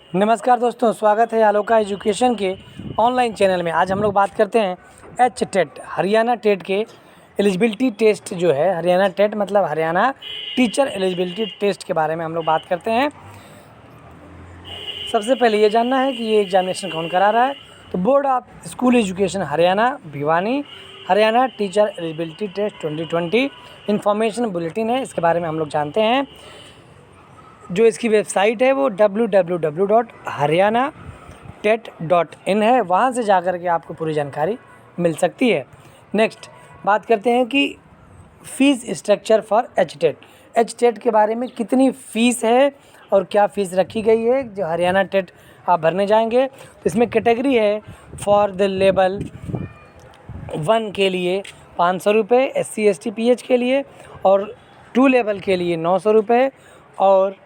नमस्कार दोस्तों, स्वागत है आलोका एजुकेशन के ऑनलाइन चैनल में। आज हम लोग बात करते हैं टेट हरियाणा टेट के एलिजिबिलिटी टेस्ट जो है। हरियाणा टेट मतलब हरियाणा टीचर एलिजिबिलिटी टेस्ट के बारे में हम लोग बात करते हैं। सबसे पहले ये जानना है कि ये एग्जामिनेशन कौन करा रहा है। तो board of school education Haryana Bhiwani Haryana teacher eligibility test 2020 information bulletin है, इसके बारे में हम लोग जानते हैं। जो इसकी वेबसाइट है वो www.haryanatet.in है, वहाँ से जाकर के आपको पूरी जानकारी मिल सकती है। नेक्स्ट बात करते हैं कि fees structure for H TET के बारे में कितनी फ़ीस है और क्या फ़ीस रखी गई है जो हरियाणा टेट आप भरने जाएंगे। तो इसमें कैटेगरी है फॉर द लेवल 1 के लिए 500 रुपये, SC ST PH के लिए, और 2 लेवल के लिए 900 रुपये, और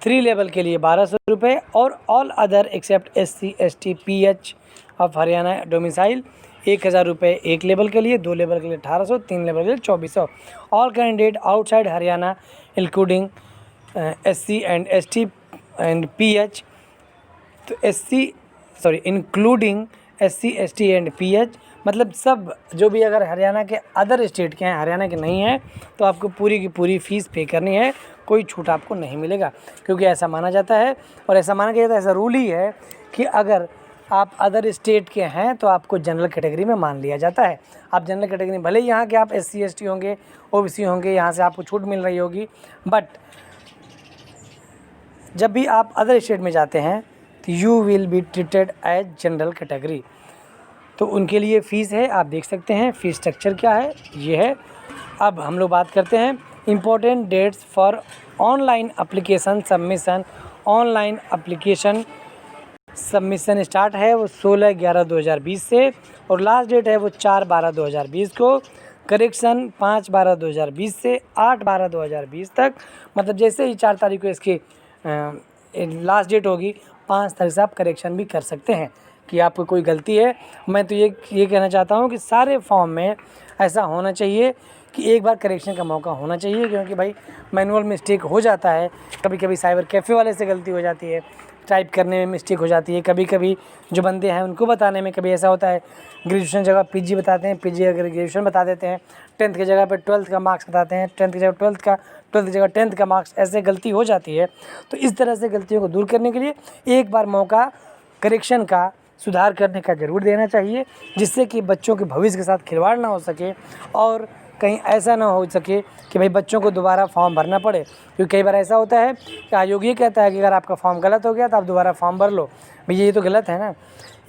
3 लेवल के लिए 1200 रुपये, और all other except SC ST PH of Haryana domicile 1000 रुपये 1 लेवल के लिए, 2 लेवल के लिए 1800, 3 लेवल के लिए 2400। All candidate outside Haryana including SC and ST and PH, तो including SC ST and PH मतलब सब जो भी अगर हरियाणा के अदर स्टेट के हैं, हरियाणा के नहीं हैं, तो आपको पूरी की पूरी फ़ीस पे करनी है, कोई छूट आपको नहीं मिलेगा। क्योंकि ऐसा माना जाता है और ऐसा माना गया था, ऐसा रूल ही है कि अगर आप अदर स्टेट के हैं तो आपको जनरल कैटेगरी में मान लिया जाता है। आप जनरल कैटेगरी भले ही यहाँ के आप SC ST होंगे, OBC होंगे, यहाँ से आपको छूट मिल रही होगी, बट जब भी आप अदर स्टेट में जाते हैं तो you will be treated as general category. तो उनके लिए फ़ीस है, आप देख सकते हैं फ़ीस स्ट्रक्चर क्या है, ये है। अब हम लोग बात करते हैं important dates for online application submission. Online application submission start है वो 16/11/2020 से, और लास्ट डेट है वो 4/12/2020 को। करेक्शन 5/12/2020 से 8/12/2020 तक, मतलब जैसे ही 4 तारीख को इसकी लास्ट डेट होगी, 5 तारीख से आप करेक्शन भी कर सकते हैं कि आपको कोई गलती है। मैं तो ये कहना चाहता हूँ कि सारे फॉर्म में ऐसा होना चाहिए कि एक बार करेक्शन का मौका होना चाहिए, क्योंकि भाई मैनुअल मिस्टेक हो जाता है, कभी कभी साइबर कैफ़े वाले से गलती हो जाती है, टाइप करने में मिस्टेक हो जाती है, कभी कभी जो बंदे हैं उनको बताने में कभी ऐसा होता है ग्रेजुएशन जगह PG बताते हैं, PG अगर ग्रेजुएशन बता देते हैं, 10th की जगह पे 12th का मार्क्स बताते हैं, 10th की जगह 12th का, 12th की जगह 10th का मार्क्स, ऐसे गलती हो जाती है। तो इस तरह से गलतियों को दूर करने के लिए एक बार मौका करेक्शन का, सुधार करने का ज़रूर देना चाहिए, जिससे कि बच्चों के भविष्य के साथ खिलवाड़ ना हो सके और कहीं ऐसा ना हो सके कि भाई बच्चों को दोबारा फॉर्म भरना पड़े। क्योंकि कई बार ऐसा होता है कि आयोग ये कहता है कि अगर आपका फॉर्म गलत हो गया तो आप दोबारा फॉर्म भर लो। भैया ये तो गलत है ना।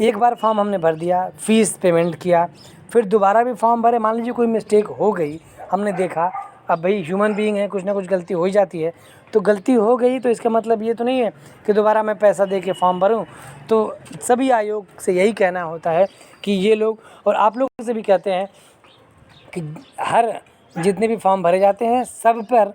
एक बार फॉर्म हमने भर दिया, फ़ीस पेमेंट किया, फिर दोबारा भी फॉर्म भरे, मान लीजिए कोई मिस्टेक हो गई, हमने देखा, अब भाई ह्यूमन बीइंग है, कुछ ना कुछ गलती हो ही जाती है। तो गलती हो गई तो इसका मतलब ये तो नहीं है कि दोबारा मैं पैसा दे के फॉर्म भरूँ। तो सभी आयोग से यही कहना होता है कि ये लोग, और आप लोगों से भी कहते हैं कि हर जितने भी फॉर्म भरे जाते हैं सब पर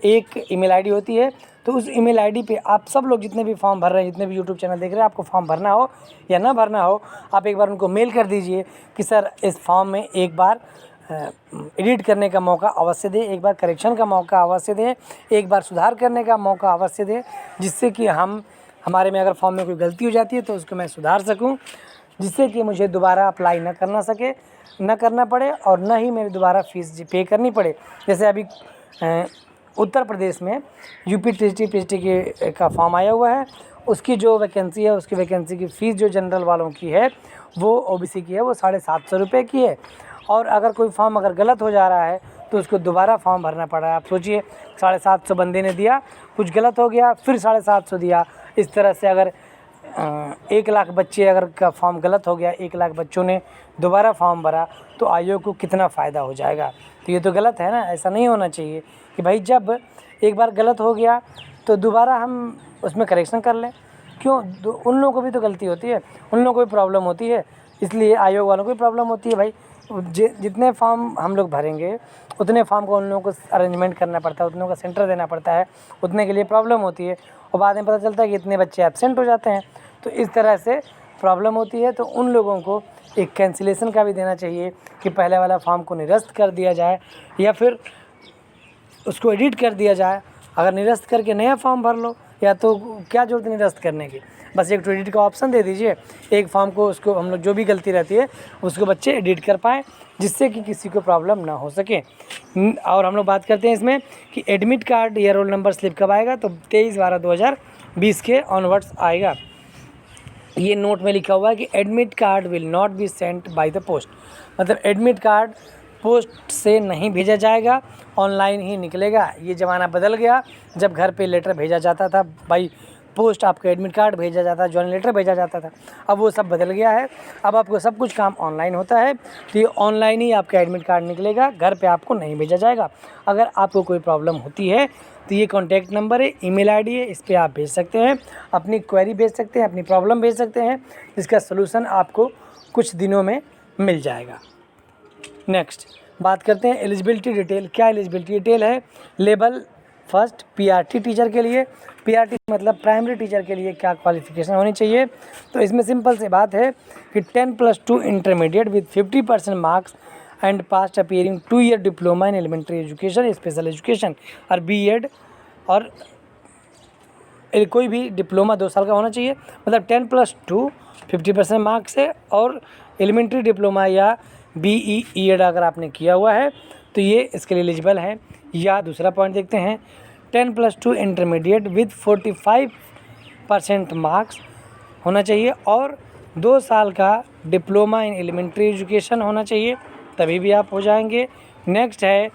एक ईमेल आईडी होती है। तो उस ईमेल आईडी पे आप सब लोग जितने भी फॉर्म भर रहे हैं, जितने भी यूट्यूब चैनल देख रहे हैं, आपको फॉर्म भरना हो या ना भरना हो, आप एक बार उनको मेल कर दीजिए कि सर इस फॉर्म में एक बार एडिट करने का मौका अवश्य दें, एक बार करेक्शन का मौका अवश्य दें, एक बार सुधार करने का मौका अवश्य दें, जिससे कि हमारे में अगर फॉर्म में कोई गलती हो जाती है तो उसको मैं सुधार सकूं, जिससे कि मुझे दोबारा अप्लाई न करना पड़े और न ही मेरे दोबारा फ़ीस पे करनी पड़े। जैसे अभी उत्तर प्रदेश में UP TST PST का फॉर्म आया हुआ है, उसकी जो वैकेंसी है, उसकी वैकेंसी की फ़ीस जो जनरल वालों की है वो OBC की है, वो 750 रुपये की है। और अगर कोई फॉर्म अगर गलत हो जा रहा है तो उसको दोबारा फॉर्म भरना पड़ रहा है। आप सोचिए 750 बंदे ने दिया, कुछ गलत हो गया, फिर 750 दिया। इस तरह से अगर 1 लाख बच्चे अगर का फॉर्म गलत हो गया, 1 लाख बच्चों ने दोबारा फॉर्म भरा, तो आयोग को कितना फ़ायदा हो जाएगा। तो ये तो गलत है ना, ऐसा नहीं होना चाहिए कि भाई जब एक बार गलत हो गया तो दोबारा हम उसमें करेक्शन कर लें। क्यों? उन लोगों को भी तो गलती होती है, उन लोगों को भी प्रॉब्लम होती है, इसलिए आयोग वालों को भी प्रॉब्लम होती है। भाई जितने फॉर्म हम लोग भरेंगे उतने फॉर्म को उन लोगों को अरेंजमेंट करना पड़ता है, उतने का सेंटर देना पड़ता है, उतने के लिए प्रॉब्लम होती है, और बाद में पता चलता है कि इतने बच्चे एब्सेंट हो जाते हैं। तो इस तरह से प्रॉब्लम होती है। तो उन लोगों को एक कैंसिलेशन का भी देना चाहिए कि पहले वाला फॉर्म को निरस्त कर दिया जाए या फिर उसको एडिट कर दिया जाए। अगर निरस्त करके नया फॉर्म भर लो या तो क्या जरूरत नहीं रद्द करने की, बस एक तो एडिट का ऑप्शन दे दीजिए, एक फॉर्म को उसको हम लोग जो भी गलती रहती है उसको बच्चे एडिट कर पाएँ, जिससे कि किसी को प्रॉब्लम ना हो सके। और हम लोग बात करते हैं इसमें कि एडमिट कार्ड या रोल नंबर स्लिप कब आएगा, तो 23/12/2020 के ऑनवर्ड्स आएगा। ये नोट में लिखा हुआ है कि admit card will not be sent by the post, मतलब एडमिट कार्ड पोस्ट से नहीं भेजा जाएगा, ऑनलाइन ही निकलेगा। ये ज़माना बदल गया, जब घर पे लेटर भेजा जाता था बाई पोस्ट, आपका एडमिट कार्ड भेजा जाता, जॉइनिंग लेटर भेजा जाता था, अब वो सब बदल गया है। अब आपको सब कुछ काम ऑनलाइन होता है, तो ये ऑनलाइन ही आपका एडमिट कार्ड निकलेगा, घर पे आपको नहीं भेजा जाएगा। अगर आपको कोई प्रॉब्लम होती है तो ये कॉन्टैक्ट नंबर है, ईमेल आईडी है, इस पर आप भेज सकते हैं, अपनी क्वेरी भेज सकते हैं, अपनी प्रॉब्लम भेज सकते हैं, जिसका सलूशन आपको कुछ दिनों में मिल जाएगा। नेक्स्ट बात करते हैं एलिजिबिलिटी डिटेल। क्या एलिजिबिलिटी डिटेल है? लेवल फर्स्ट पीआरटी टीचर के लिए, पीआरटी मतलब प्राइमरी टीचर के लिए क्या क्वालिफिकेशन होनी चाहिए, तो इसमें सिंपल सी बात है कि 10+2 intermediate with 50% marks and passed appearing 2 year diploma in elementary education, special education और बीएड, और कोई भी डिप्लोमा 2 साल का होना चाहिए, मतलब 10+2 50% मार्क्स है, और एलिमेंट्री डिप्लोमा या बीईएड अगर आपने किया हुआ है तो ये इसके लिए एलिजिबल है। या दूसरा पॉइंट देखते हैं, 10+2 इंटरमीडिएट विद 45% मार्क्स होना चाहिए, और 2 साल का डिप्लोमा इन एलिमेंट्री एजुकेशन होना चाहिए, तभी भी आप हो जाएंगे। नेक्स्ट है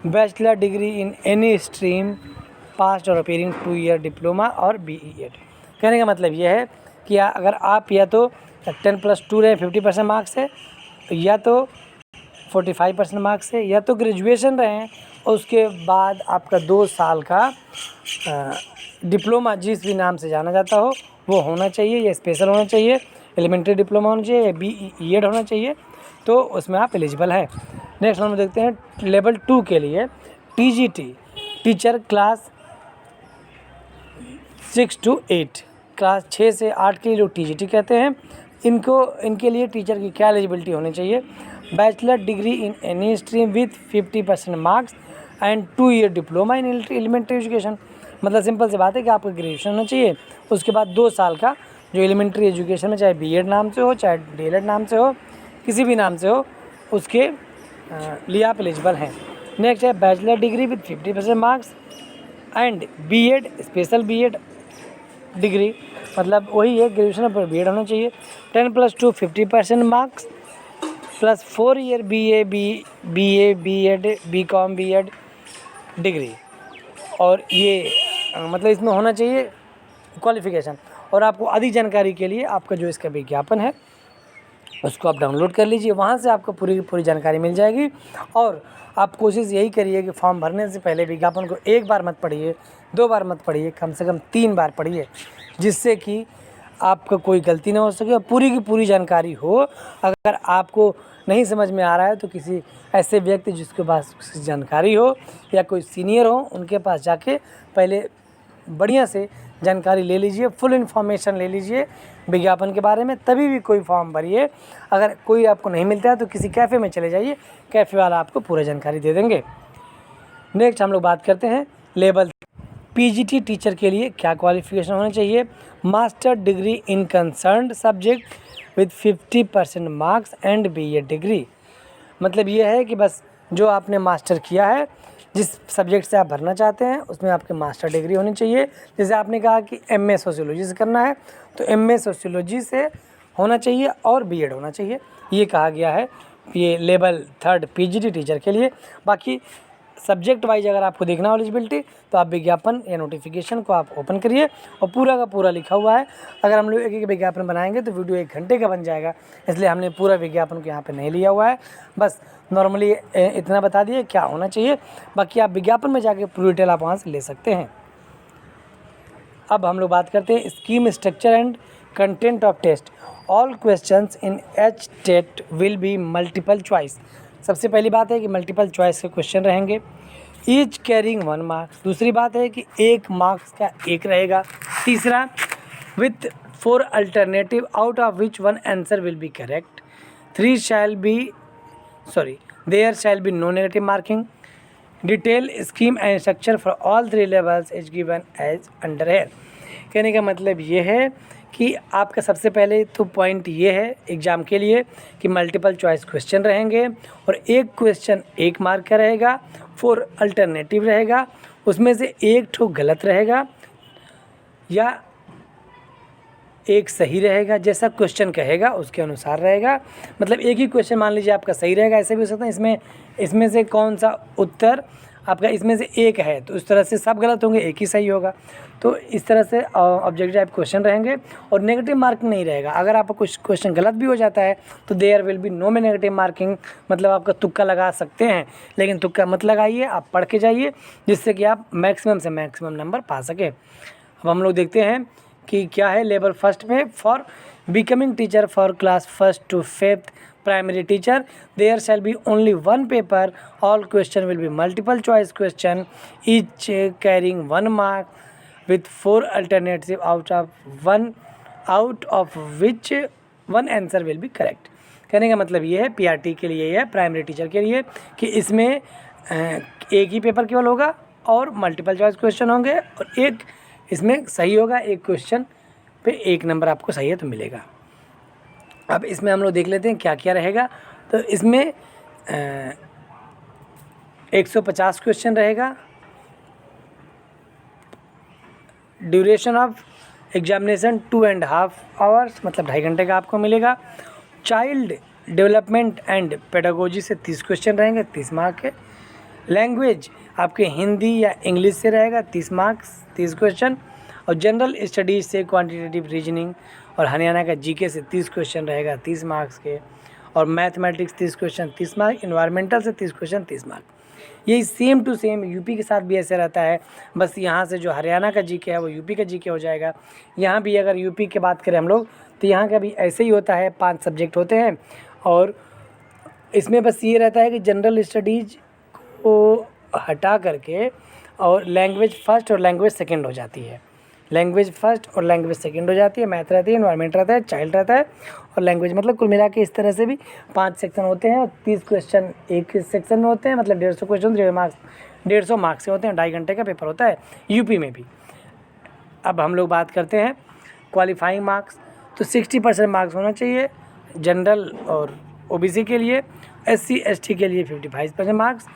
bachelor degree in any stream past और अपीयरिंग 2 ईयर डिप्लोमा और बीईएड। कहने का मतलब ये है कि अगर आप या तो 10+2 रहे 50% मार्क्स है, या तो 45% मार्क्स है, या तो ग्रेजुएशन रहे हैं और उसके बाद आपका 2 साल का डिप्लोमा जिस भी नाम से जाना जाता हो वो होना चाहिए, या स्पेशल होना चाहिए, एलिमेंट्री डिप्लोमा होना चाहिए, या बीईएड होना चाहिए, तो उसमें आप एलिजिबल है। नेक्स्ट हम देखते हैं लेवल 2 के लिए TGT, teacher class 6 to 8, class 6 से 8 के लिए लोग टीजीटी कहते हैं। इनके लिए टीचर की क्या एलिजिबिलिटी होनी चाहिए? Bachelor degree in any stream with 50% marks and 2 year diploma in elementary education, मतलब सिंपल सी बात है कि आपका ग्रेजुएशन होना चाहिए, उसके बाद 2 साल का जो एलिमेंट्री एजुकेशन में, चाहे बीएड नाम से हो, चाहे डीएलएड नाम से हो, किसी भी नाम से हो, उसके लिए आप एलिजिबल हैं। नेक्स्ट है bachelor degree with 50% marks and BEd, special BEd degree, मतलब वही है ग्रेजुएशन पर बीएड होना चाहिए, 10+2 50% marks plus 4 year BA BEd BCom BEd degree, और ये मतलब इसमें होना चाहिए क्वालिफ़िकेशन। और आपको अधिक जानकारी के लिए आपका जो इसका विज्ञापन है उसको आप डाउनलोड कर लीजिए, वहाँ से आपको पूरी जानकारी मिल जाएगी। और आप कोशिश यही करिए कि फॉर्म भरने से पहले विज्ञापन को 1 बार मत पढ़िए, 2 बार मत पढ़िए, कम से कम 3 बार पढ़िए, जिससे कि आपका कोई गलती ना हो सके और पूरी की पूरी जानकारी हो। अगर आपको नहीं समझ में आ रहा है तो किसी ऐसे व्यक्ति जिसके पास जानकारी हो या कोई सीनियर हो उनके पास जाके पहले बढ़िया से जानकारी ले लीजिए, फुल इन्फॉर्मेशन ले लीजिए विज्ञापन के बारे में, तभी भी कोई फॉर्म भरिए। अगर कोई आपको नहीं मिलता है तो किसी कैफ़े में चले जाइए, कैफ़े वाला आपको पूरा जानकारी दे देंगे। नेक्स्ट हम लोग बात करते हैं लेवल पीजीटी टीचर के लिए क्या क्वालिफ़िकेशन होना चाहिए? Master degree in concerned subject with 50% marks and BEd degree, मतलब ये है कि बस जो आपने मास्टर किया है, जिस सब्जेक्ट से आप भरना चाहते हैं उसमें आपके मास्टर डिग्री होनी चाहिए। जैसे आपने कहा कि एमए सोशियोलॉजी से करना है तो एमए सोशियोलॉजी से होना चाहिए और बीएड होना चाहिए, ये कहा गया है ये लेवल 3 पीजीटी टीचर के लिए। बाकी सब्जेक्ट वाइज अगर आपको देखना हो एलिजिबिलिटी तो आप विज्ञापन या नोटिफिकेशन को आप ओपन करिए और पूरा का पूरा लिखा हुआ है। अगर हम लोग एक विज्ञापन बनाएंगे तो वीडियो 1 घंटे का बन जाएगा, इसलिए हमने पूरा विज्ञापन को यहाँ पे नहीं लिया हुआ है, बस नॉर्मली इतना बता दिए क्या होना चाहिए। बाकी आप विज्ञापन में जाके पूरी डिटेल आप वहाँ से ले सकते हैं। अब हम लोग बात करते हैं scheme structure and content of test. All questions in H TET will be multiple choice. सबसे पहली बात है कि मल्टीपल चॉइस के क्वेश्चन रहेंगे, ईच कैरिंग 1 मार्क्स। दूसरी बात है कि 1 मार्क्स का 1 रहेगा। तीसरा with 4 alternative out of which 1 answer will be correct. There shall be no negative marking. Detail scheme and structure for all 3 levels is given as under here. कहने का मतलब ये है कि आपका सबसे पहले तो पॉइंट ये है एग्ज़ाम के लिए कि मल्टीपल चॉइस क्वेश्चन रहेंगे और एक क्वेश्चन 1 मार्क का रहेगा, 4 अल्टरनेटिव रहेगा, उसमें से 1 ठो गलत रहेगा या 1 सही रहेगा, जैसा क्वेश्चन कहेगा उसके अनुसार रहेगा। मतलब एक ही क्वेश्चन मान लीजिए आपका सही रहेगा, ऐसे भी हो सकता है इसमें से कौन सा उत्तर आपका इसमें से 1 है तो उस तरह से सब गलत होंगे, 1 ही सही होगा। तो इस तरह से ऑब्जेक्टिव टाइप क्वेश्चन रहेंगे और नेगेटिव मार्किंग नहीं रहेगा। अगर आपका कुछ क्वेश्चन गलत भी हो जाता है तो देयर विल बी नो में नेगेटिव मार्किंग, मतलब आपका तुक्का लगा सकते हैं, लेकिन तुक्का मत लगाइए, आप पढ़ के जाइए जिससे कि आप मैक्सिमम से मैक्सिमम नंबर पा सकें। अब हम लोग देखते हैं कि क्या है लेवल फर्स्ट में। For becoming teacher for class 1st to 5th primary teacher there shall be only 1 paper, all question will be multiple choice question, each carrying 1 mark with 4 alternative out of which 1 answer will be correct। कहने का मतलब ये है PRT के लिए, ये है primary teacher के लिए कि इसमें एक ही पेपर केवल होगा और मल्टीपल चॉइस क्वेश्चन होंगे और एक इसमें सही होगा, एक क्वेश्चन पे 1 नंबर आपको सही है तो मिलेगा। अब इसमें हम लोग देख लेते हैं क्या क्या रहेगा। तो इसमें 150 क्वेश्चन रहेगा, ड्यूरेशन ऑफ एग्जामिनेशन 2.5 आवर्स, मतलब 2.5 घंटे का आपको मिलेगा। चाइल्ड डेवलपमेंट एंड पेडागोजी से 30 क्वेश्चन रहेंगे, 30 मार्क के। लैंग्वेज आपके हिंदी या इंग्लिश से रहेगा, 30 मार्क्स, 30 क्वेश्चन। और जनरल स्टडीज़ से क्वांटिटेटिव रीजनिंग और हरियाणा का जीके से 30 क्वेश्चन रहेगा, 30 मार्क्स के। और मैथमेटिक्स 30 क्वेश्चन, 30 मार्क। इन्वायरमेंटल से 30 क्वेश्चन, 30 मार्क। यही सेम टू सेम यूपी के साथ भी ऐसे रहता है, बस यहाँ से जो हरियाणा का जीके है वो यूपी का जीके हो जाएगा। यहाँ भी अगर यूपी की बात करें हम लोग तो यहाँ का भी ऐसे ही होता है, 5 सब्जेक्ट होते हैं और इसमें बस ये रहता है कि जनरल स्टडीज़ को हटा करके और लैंग्वेज फर्स्ट और लैंग्वेज सेकंड हो जाती है, लैंग्वेज फर्स्ट और लैंग्वेज सेकंड हो जाती है। मैथ रहती है, इन्वायरमेंट रहता है, चाइल्ड रहता है और लैंग्वेज, मतलब कुल मिला के इस तरह से भी 5 सेक्शन होते हैं और 30 क्वेश्चन एक सेक्शन में होते हैं, मतलब 150 क्वेश्चन 150 मार्क्स से होते हैं। 2.5 घंटे का पेपर होता है यूपी में भी। अब हम लोग बात करते हैं क्वालिफाइंग मार्क्स। तो 60% मार्क्स होना चाहिए जनरल और ओबीसी के लिए, SC ST के लिए 55% मार्क्स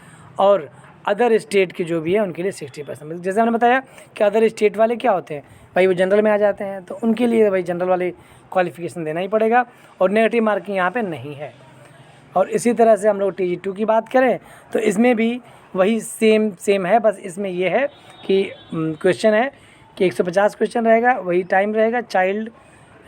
और अदर स्टेट के जो भी है उनके लिए 60%। जैसे हमने बताया कि अदर स्टेट वाले क्या होते हैं भाई, वो जनरल में आ जाते हैं तो उनके लिए भाई जनरल वाले क्वालिफिकेशन देना ही पड़ेगा और नेगेटिव मार्किंग यहाँ पे नहीं है। और इसी तरह से हम लोग TG2 की बात करें तो इसमें भी वही सेम है, बस इसमें ये है कि क्वेश्चन है कि 150 क्वेश्चन रहेगा, वही टाइम रहेगा। Child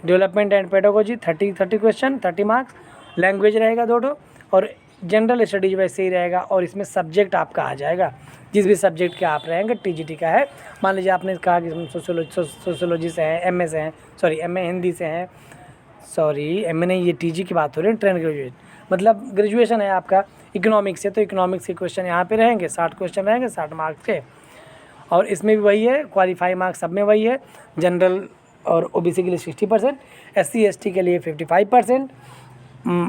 development and pedagogy 30 question, 30 marks. Language रहेगा 2 और जनरल स्टडीज वैसे ही रहेगा और इसमें सब्जेक्ट आपका आ जाएगा जिस भी सब्जेक्ट के आप रहेंगे। TGT का है, मान लीजिए आपने कहा कि हम सोशियोलॉजी से हैं, MA से हैं, सॉरी MA हिंदी से हैं, सॉरी MA नहीं, ये TG की बात हो रही है, ट्रेंड ग्रेजुएट, मतलब ग्रेजुएशन है आपका इकोनॉमिक्स से, तो इकोनॉमिक्स के क्वेश्चन यहाँ पे रहेंगे, 60 क्वेश्चन रहेंगे 60 मार्क्स के। और इसमें भी वही है, क्वालिफाई मार्क्स सब में वही है, जनरल और OBC के लिए 60%, SC ST के लिए 55%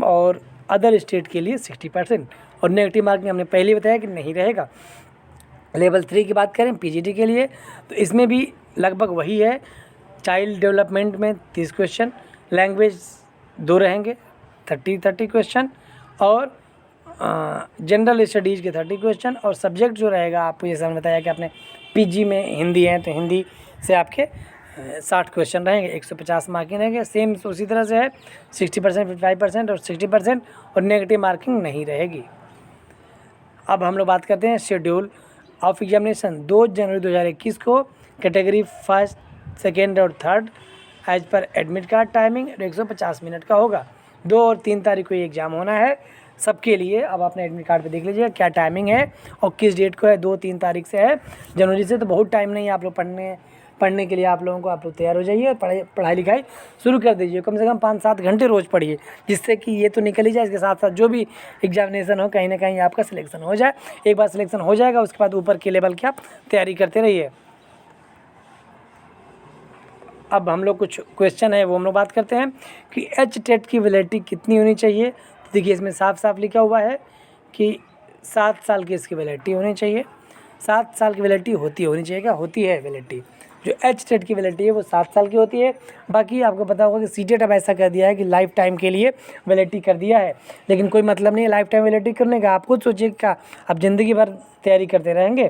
और अदर स्टेट के लिए 60%। और नेगेटिव मार्किंग हमने पहले बताया कि नहीं रहेगा। लेवल 3 की बात करें PGT के लिए तो इसमें भी लगभग वही है, चाइल्ड डेवलपमेंट में 30 क्वेश्चन, लैंग्वेज 2 रहेंगे 30 क्वेश्चन और जनरल स्टडीज़ के 30 क्वेश्चन और सब्जेक्ट जो रहेगा आपको जैसे हमने बताया कि आपने PG में हिंदी है तो हिंदी से आपके 60 क्वेश्चन रहेंगे, 150 मार्किंग रहेंगे। सेम उसी तरह से है, 60%, 55% और 60% और नेगेटिव मार्किंग नहीं रहेगी। अब हम लोग बात करते हैं शेड्यूल ऑफ एग्जामिनेशन। 2 जनवरी 2021 को कैटेगरी 1st, 2nd और 3rd as per admit card timing 150 minute का होगा। 2 और 3 तारीख को ये एग्ज़ाम होना है सबके लिए। अब आपने एडमिट कार्ड पे देख लीजिए क्या टाइमिंग है और किस डेट को है, 2-3 तारीख से है जनवरी से, तो बहुत टाइम नहीं है आप लोग पढ़ने के लिए। आप लोगों को आप लोग तैयार हो जाइए, पढ़ाई लिखाई शुरू कर दीजिए, कम से कम 5-7 घंटे रोज़ पढ़िए, जिससे कि ये तो निकल ही जाए, इसके साथ साथ जो भी एग्जामिनेशन हो कहीं ना कहीं आपका सिलेक्शन हो जाए। एक बार सिलेक्शन हो जाएगा उसके बाद ऊपर के लेवल की आप तैयारी करते रहिए। अब हम लोग कुछ क्वेश्चन है वो हम लोग बात करते हैं कि HTET की वैलिडिटी कितनी होनी चाहिए। तो देखिए इसमें साफ साफ लिखा हुआ है कि 7 साल की इसकी वैलिडिटी होनी चाहिए। 7 साल की वैलिडिटी होनी चाहिए, क्या होती है वैलिडिटी। जो एच-टेट की वैलिडिटी है वो 7 साल की होती है। बाकी आपको पता होगा कि सी-टेट अब ऐसा कर दिया है कि लाइफ टाइम के लिए वैलिडिटी कर दिया है, लेकिन कोई मतलब नहीं है लाइफ टाइम वैलिडिटी करने का। आप खुद सोचिए क्या आप ज़िंदगी भर तैयारी करते रहेंगे?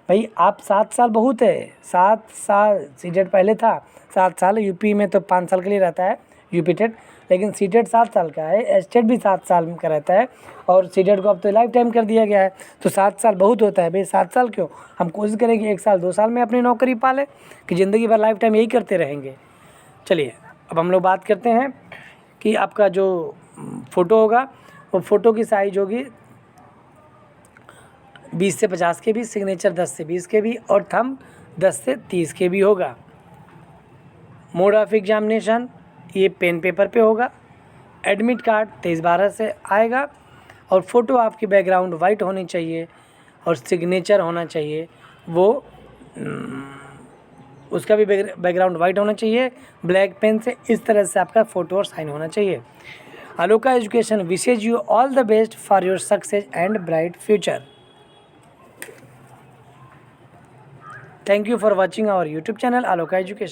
भाई आप 7 साल बहुत है, 7 साल सी-टेट पहले था 7 साल, यूपी में तो 5 साल के लिए रहता है यूपी टेट, लेकिन सी-टेट 7 साल का है, एच-टेट भी 7 साल का रहता है और सी-टेट को अब तो लाइफ टाइम कर दिया गया है। तो 7 साल बहुत होता है भाई, 7 साल क्यों, हम कोशिश करें कि 1 साल 2 साल में अपनी नौकरी पा लें, कि ज़िंदगी भर लाइफ टाइम यही करते रहेंगे। चलिए अब हम लोग बात करते हैं कि आपका जो फ़ोटो होगा वो फ़ोटो की साइज़ होगी 20 से 50 के भी, सिग्नेचर 10 से 20 के भी और थंब 10 से 30 के भी होगा। मोड ऑफ एग्जामिनेशन ये पेन पेपर पे होगा। एडमिट कार्ड 23/12 से आएगा और फ़ोटो आपकी बैकग्राउंड वाइट होनी चाहिए और सिग्नेचर होना चाहिए, वो उसका भी बैकग्राउंड वाइट होना चाहिए ब्लैक पेन से। इस तरह से आपका फ़ोटो और साइन होना चाहिए। Aloka education wishes you all the best for your success and bright future. Thank you for watching our YouTube channel Aloka Education.